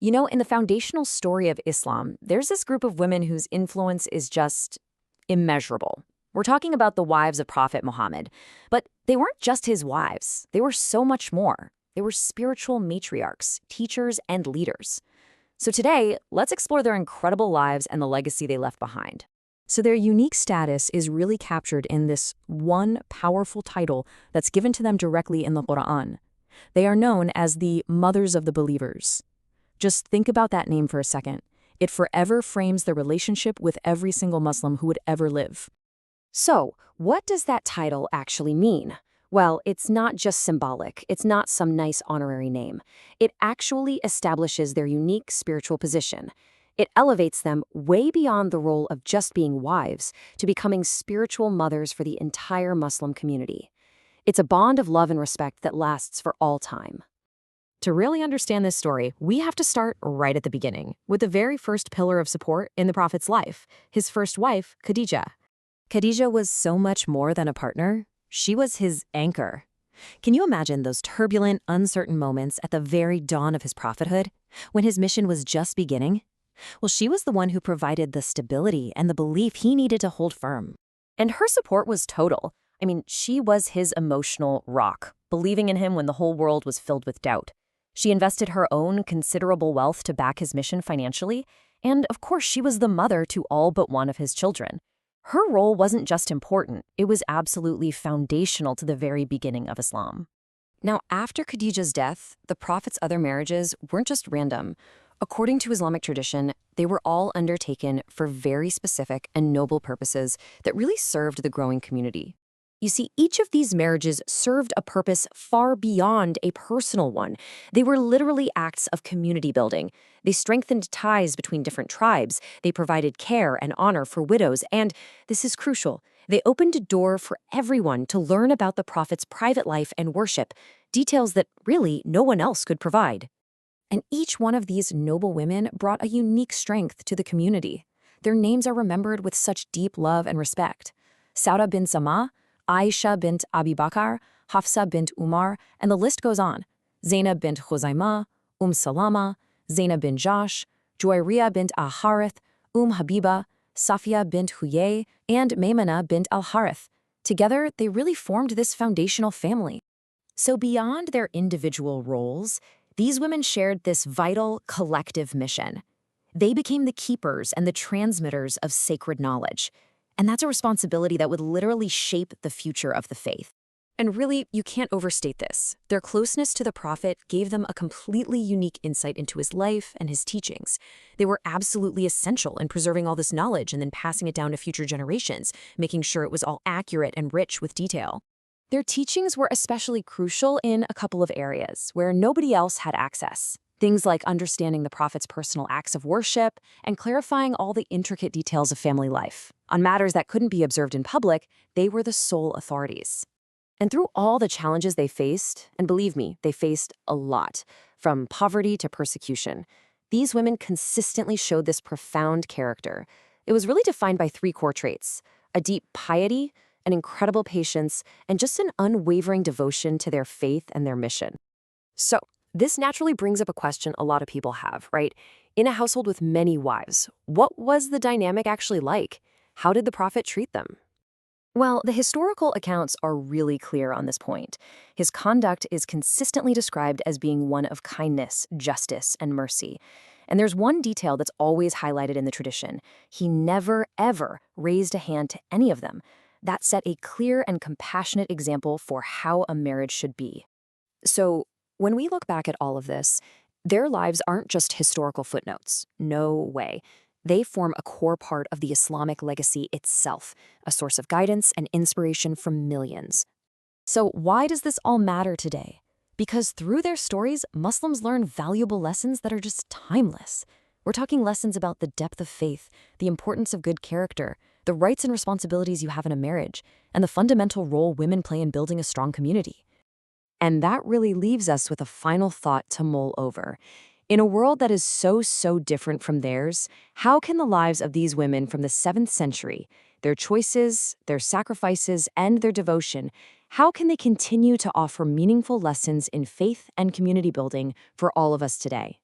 In the foundational story of Islam, there's this group of women whose influence is just immeasurable. We're talking about the wives of Prophet Muhammad. But they weren't just his wives, they were so much more. They were spiritual matriarchs, teachers, and leaders. So today, let's explore their incredible lives and the legacy they left behind. So their unique status is really captured in this one powerful title that's given to them directly in the Quran. They are known as the Mothers of the Believers. Just think about that name for a second. It forever frames their relationship with every single Muslim who would ever live. So, what does that title actually mean? Well, it's not just symbolic. It's not some nice honorary name. It actually establishes their unique spiritual position. It elevates them way beyond the role of just being wives to becoming spiritual mothers for the entire Muslim community. It's a bond of love and respect that lasts for all time. To really understand this story, we have to start right at the beginning, with the very first pillar of support in the Prophet's life, his first wife, Khadijah. Khadijah was so much more than a partner. She was his anchor. Can you imagine those turbulent, uncertain moments at the very dawn of his prophethood, when his mission was just beginning? Well, she was the one who provided the stability and the belief he needed to hold firm. And her support was total. She was his emotional rock, believing in him when the whole world was filled with doubt. She invested her own considerable wealth to back his mission financially, and of course she was the mother to all but one of his children. Her role wasn't just important, it was absolutely foundational to the very beginning of Islam. Now, after Khadijah's death, the Prophet's other marriages weren't just random. According to Islamic tradition, they were all undertaken for very specific and noble purposes that really served the growing community. You see, each of these marriages served a purpose far beyond a personal one. They were literally acts of community building. They strengthened ties between different tribes. They provided care and honor for widows. And, this is crucial, they opened a door for everyone to learn about the Prophet's private life and worship, details that really no one else could provide. And each one of these noble women brought a unique strength to the community. Their names are remembered with such deep love and respect. Sauda bint Zamah, Aisha bint Abi Bakr, Hafsa bint Umar, and the list goes on. Zainab bint Khuzaimah, Salama, Zainab bint Jash, Juwairiya bint al-Harith, Habiba, Safiya bint Huyay, and Maymuna bint al-Harith. Together, they really formed this foundational family. So beyond their individual roles, these women shared this vital, collective mission. They became the keepers and the transmitters of sacred knowledge. And that's a responsibility that would literally shape the future of the faith. And really, you can't overstate this. Their closeness to the Prophet gave them a completely unique insight into his life and his teachings. They were absolutely essential in preserving all this knowledge and then passing it down to future generations, making sure it was all accurate and rich with detail. Their teachings were especially crucial in a couple of areas where nobody else had access. Things like understanding the Prophet's personal acts of worship and clarifying all the intricate details of family life. On matters that couldn't be observed in public, they were the sole authorities. And through all the challenges they faced, and believe me, they faced a lot, from poverty to persecution, these women consistently showed this profound character. It was really defined by three core traits: a deep piety, an incredible patience, and just an unwavering devotion to their faith and their mission. So, this naturally brings up a question a lot of people have, right? In a household with many wives, what was the dynamic actually like? How did the Prophet treat them? Well, the historical accounts are really clear on this point. His conduct is consistently described as being one of kindness, justice, and mercy. And there's one detail that's always highlighted in the tradition. He never, ever raised a hand to any of them. That set a clear and compassionate example for how a marriage should be. So, when we look back at all of this, their lives aren't just historical footnotes. No way. They form a core part of the Islamic legacy itself, a source of guidance and inspiration for millions. So why does this all matter today? Because through their stories, Muslims learn valuable lessons that are just timeless. We're talking lessons about the depth of faith, the importance of good character, the rights and responsibilities you have in a marriage, and the fundamental role women play in building a strong community. And that really leaves us with a final thought to mull over. In a world that is so different from theirs, how can the lives of these women from the 7th century, their choices, their sacrifices, and their devotion, how can they continue to offer meaningful lessons in faith and community building for all of us today?